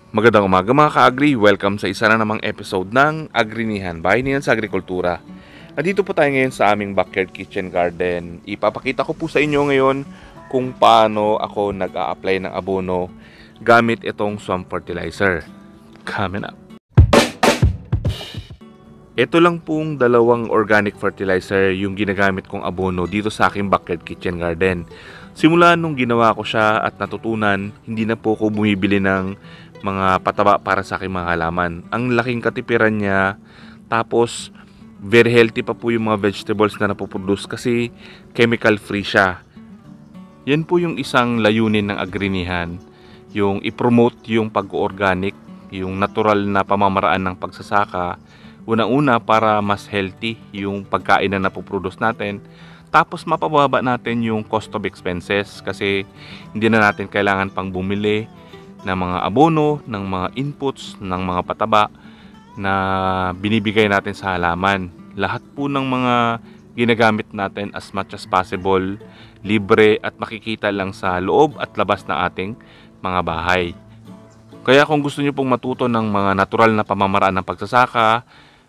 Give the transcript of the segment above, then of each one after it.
Magandang umaga mga ka-agri, welcome sa isa na namang episode ng Agrinihan, Bayanihan sa Agrikultura. Nandito po tayo ngayon sa aming backyard kitchen garden. Ipapakita ko po sa inyo ngayon kung paano ako nag-a-apply ng abono gamit itong swamp fertilizer. Coming up. Ito lang pong dalawang organic fertilizer yung ginagamit kong abono dito sa aking backyard kitchen garden. Simula nung ginawa ko siya at natutunan, hindi na po ako bumibili ng mga pataba para sa aking mga halaman. Ang laking katipiran niya, tapos very healthy pa po yung mga vegetables na napoproduce kasi chemical free siya. Yan po yung isang layunin ng agrinihan, yung i-promote yung pag-organic, yung natural na pamamaraan ng pagsasaka. Una-una para mas healthy yung pagkain na napoproduce natin. Tapos mapababa natin yung cost of expenses kasi hindi na natin kailangan pang bumili ng mga abono, ng mga inputs, ng mga pataba na binibigay natin sa halaman. Lahat po ng mga ginagamit natin as much as possible, libre at makikita lang sa loob at labas ng ating mga bahay. Kaya kung gusto niyo pong matuto ng mga natural na pamamaraan ng pagsasaka,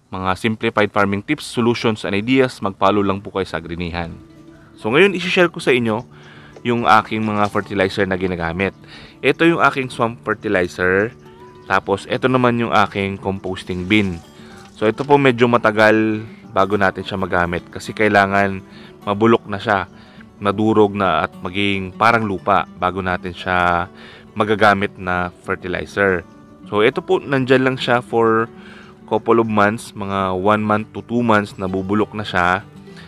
mga simplified farming tips, solutions and ideas, mag-follow lang po kayo sa Agrinihan. So ngayon, isi-share ko sa inyo yung aking mga fertilizer na ginagamit. Ito yung aking swamp fertilizer. Tapos ito naman yung aking composting bin. So ito po medyo matagal bago natin siya magamit kasi kailangan mabulok na siya, madurog na at maging parang lupa bago natin siya magagamit na fertilizer. So ito po nandyan lang siya for couple of months, mga 1 month to 2 months na bubulok na siya.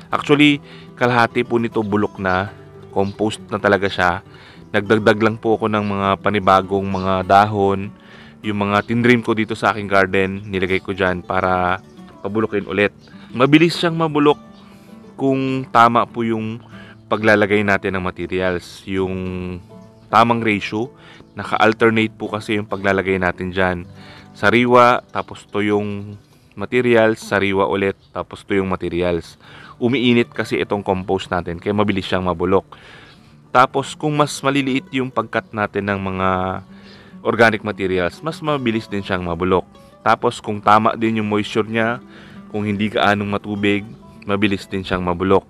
Actually, kalahati po nito bulok na, compost na talaga siya. Nagdagdag lang po ako ng mga panibagong mga dahon. Yung mga tinrim ko dito sa aking garden, nilagay ko dyan para pabulokin ulit. Mabilis siyang mabulok kung tama po yung paglalagay natin ng materials. Yung tamang ratio, naka-alternate po kasi yung paglalagay natin dyan. Sariwa, tapos to yung materials, sariwa ulit, tapos to yung materials. Umiinit kasi itong compost natin, kaya mabilis siyang mabulok. Tapos kung mas maliliit yung pagkat natin ng mga organic materials, mas mabilis din siyang mabulok. Tapos kung tama din yung moisture niya, kung hindi gaanong matubig, mabilis din siyang mabulok.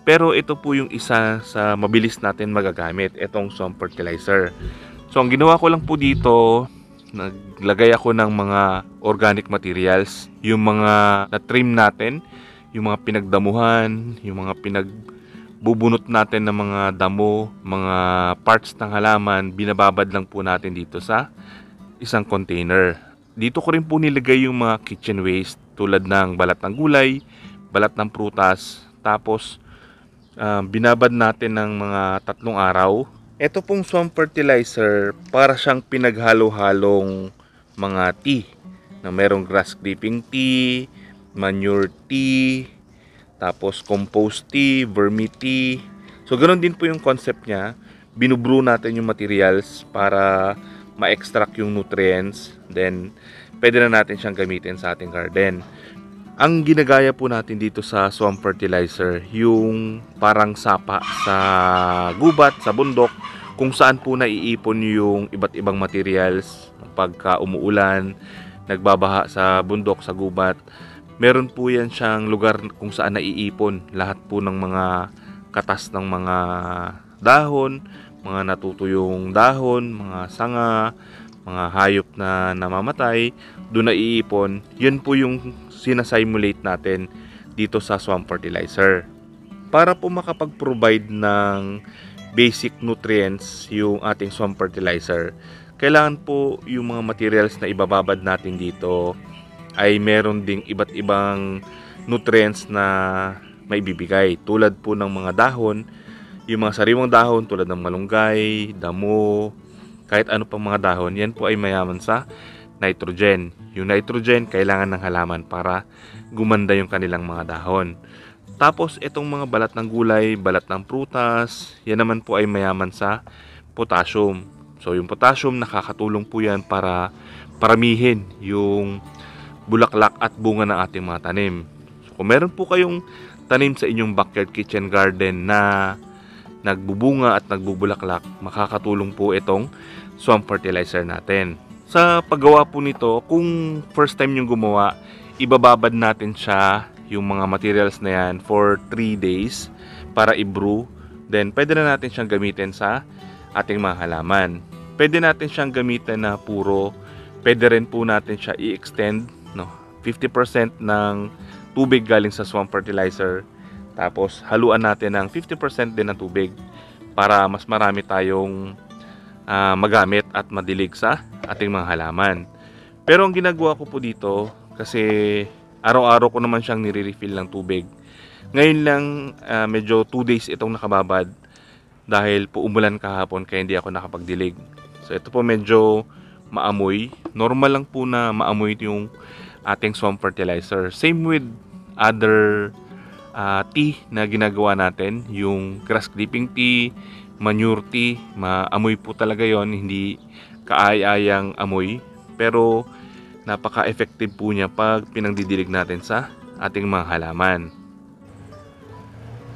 Pero ito po yung isa sa mabilis natin magagamit, itong swamp fertilizer. So ang ginawa ko lang po dito, naglagay ako ng mga organic materials, yung mga na-trim natin, yung mga pinagdamuhan, yung mga pinagbubunot natin ng mga damo, mga parts ng halaman, binababad lang po natin dito sa isang container. Dito ko rin po nilagay yung mga kitchen waste tulad ng balat ng gulay, balat ng prutas, tapos binabad natin ng mga 3 araw. Ito pong swamp fertilizer para siyang pinaghalo-halong mga tea na merong grass clipping tea, manure tea, tapos compost tea, vermi tea. So ganoon din po yung concept niya. Binubrew natin yung materials para ma-extract yung nutrients. Then pwede na natin siyang gamitin sa ating garden. Ang ginagaya po natin dito sa swamp fertilizer, yung parang sapa sa gubat, sa bundok, kung saan po naiipon yung iba't ibang materials pagka umuulan, nagbabaha sa bundok, sa gubat. Meron po yan siyang lugar kung saan naiipon lahat po ng mga katas ng mga dahon, mga natutuyong dahon, mga sanga, mga hayop na namamatay, doon naiipon. Yun po yung sinasimulate natin dito sa swamp fertilizer. Para po makapag-provide ng basic nutrients yung ating swamp fertilizer, kailangan po yung mga materials na ibababad natin dito ay meron ding iba't ibang nutrients na maibibigay. Tulad po ng mga dahon, yung mga sariwang dahon tulad ng malunggay, damo, kahit ano pang mga dahon, yan po ay mayaman sa nitrogen. Yung nitrogen kailangan ng halaman para gumanda yung kanilang mga dahon. Tapos itong mga balat ng gulay, balat ng prutas, yan naman po ay mayaman sa potassium. So yung potassium nakakatulong po yan para paramihin yung bulaklak at bunga ng ating mga tanim. So kung meron po kayong tanim sa inyong backyard kitchen garden na nagbubunga at nagbubulaklak, makakatulong po itong swamp fertilizer natin. Sa paggawa po nito, kung first time yung gumawa, ibababad natin siya, yung mga materials na yan, for 3 days para i-brew. Then pwede na natin siyang gamitin sa ating mga halaman. Pwede natin siyang gamitin na puro, pwede rin po natin siya i-extend, no? 50% ng tubig galing sa swamp fertilizer, tapos haluan natin ng 50% din ng tubig para mas marami tayong magamit at madilig sa ating mga halaman. Pero ang ginagawa ko po dito, kasi araw-araw ko naman siyang nire-refill ng tubig. Ngayon lang medyo 2 days itong nakababad dahil po umulan kahapon kaya hindi ako nakapagdilig. So ito po medyo maamoy. Normal lang po na maamoy yung ating swamp fertilizer. Same with other tea na ginagawa natin, yung grass clipping tea, manure tea, maamoy po talaga yon, hindi kaaya-ayang amoy, pero napaka-effective po niya pag pinangdidilig natin sa ating mga halaman.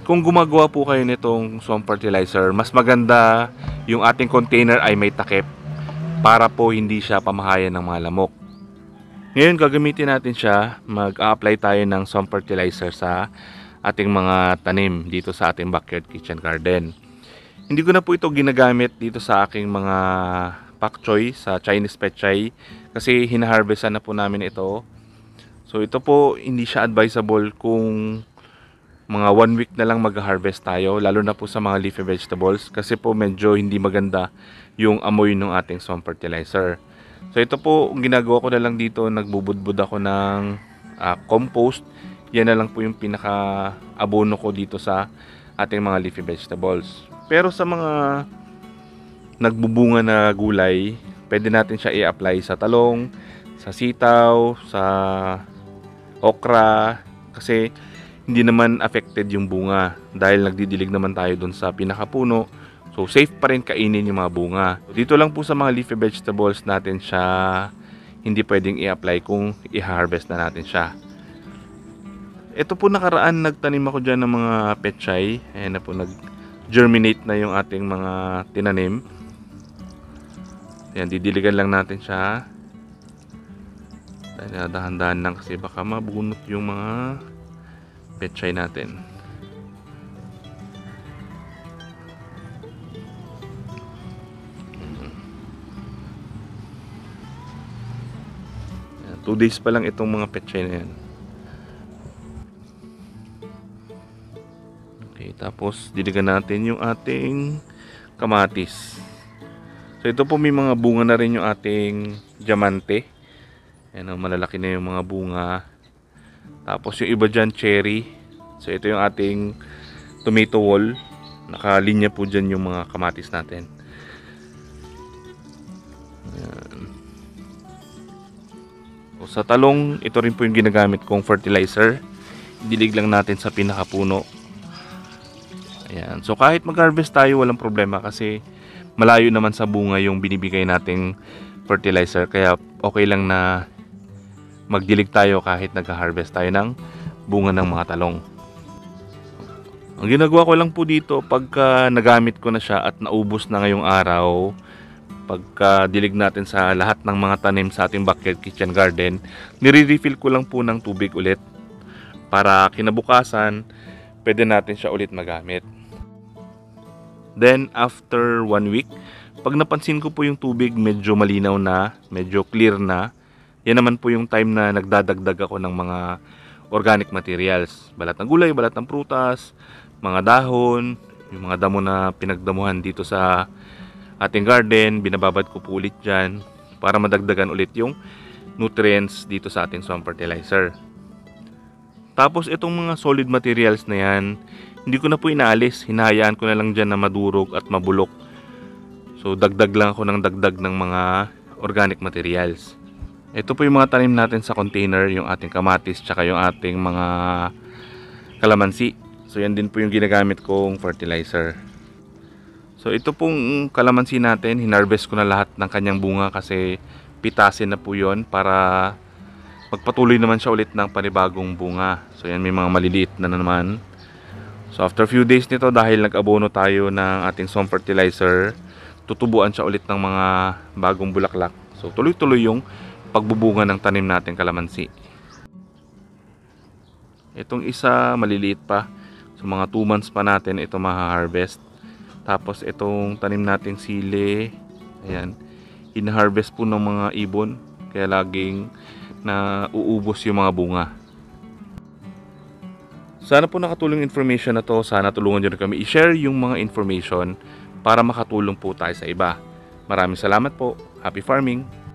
Kung gumagawa po kayo nitong swamp fertilizer, mas maganda yung ating container ay may takip para po hindi siya pamahayan ng mga lamok. Ngayon gagamitin natin siya, mag-a-apply tayo ng swamp fertilizer sa ating mga tanim dito sa ating backyard kitchen garden. Hindi ko na po ito ginagamit dito sa aking mga pak choy, sa Chinese pechay, kasi hinaharvestan na po namin ito. So ito po hindi siya advisable kung mga 1 week na lang mag-harvest tayo, lalo na po sa mga leafy vegetables, kasi po medyo hindi maganda yung amoy ng ating swamp fertilizer. So ito po, ginagawa ko na lang dito, nagbubudbud ako ng compost. Yan na lang po yung pinaka-abono ko dito sa ating mga leafy vegetables. Pero sa mga nagbubunga na gulay, pwede natin siya i-apply sa talong, sa sitaw, sa okra, kasi hindi naman affected yung bunga dahil nagdidilig naman tayo dun sa pinakapuno. So safe pa rin kainin yung mga bunga. Dito lang po sa mga leafy vegetables natin siya hindi pwedeng i-apply kung i-harvest na natin siya. Ito po nakaraan nagtanim ako dyan ng mga pechay. Ayan na po, nag-germinate na yung ating mga tinanim. Ayan, didiligan lang natin siya. Dahan-dahan lang kasi baka mabunot yung mga pechay natin. Ayan, 2 days pa lang itong mga pechay na yan. Okay, tapos diligan natin yung ating kamatis. So ito po may mga bunga na rin yung ating diamante. Ayan, malalaki na yung mga bunga. Tapos yung iba dyan, cherry. So ito yung ating tomato wall. Nakalinya po dyan yung mga kamatis natin. Ayan. So, sa talong, ito rin po yung ginagamit kong fertilizer. Dilig lang natin sa pinakapuno. Ayan. So kahit mag-harvest tayo, walang problema kasi malayo naman sa bunga yung binibigay nating fertilizer. Kaya okay lang na magdilig tayo kahit nag-harvest tayo ng bunga ng mga talong. Ang ginagawa ko lang po dito, pagka nagamit ko na siya at naubos na ngayong araw, pagka dilig natin sa lahat ng mga tanim sa ating backyard kitchen garden, nire-refill ko lang po ng tubig ulit para kinabukasan pwede natin siya ulit magamit. Then after 1 week, pag napansin ko po yung tubig medyo malinaw na, medyo clear na, yan naman po yung time na nagdadagdag ako ng mga organic materials. Balat ng gulay, balat ng prutas, mga dahon, yung mga damo na pinagdamuhan dito sa ating garden, binababad ko po ulit dyan para madagdagan ulit yung nutrients dito sa ating swamp fertilizer. Tapos itong mga solid materials na yan, hindi ko na po inaalis. Hinahayaan ko na lang dyan na madurog at mabulok. So dagdag lang ako ng dagdag ng mga organic materials. Ito po yung mga tanim natin sa container, yung ating kamatis, tsaka yung ating mga kalamansi. So yan din po yung ginagamit kong fertilizer. So ito pong kalamansi natin, hinarvest ko na lahat ng kanyang bunga kasi pitasin na po yon para magpatuloy naman siya ulit ng panibagong bunga. So yan, may mga maliliit na naman. So after few days nito, dahil nag-abono tayo ng ating swamp fertilizer, tutubuan siya ulit ng mga bagong bulaklak. So tuloy-tuloy yung pagbubunga ng tanim natin kalamansi. Itong isa maliliit pa. So mga 2 months pa natin ito maha-harvest. Tapos itong tanim nating sili, ayan, in-harvest po ng mga ibon. Kaya laging na uubos yung mga bunga. Sana po nakatulong information na to. Sana tulungan nyo rin kami i-share yung mga information para makatulong po tayo sa iba. Maraming salamat po. Happy farming!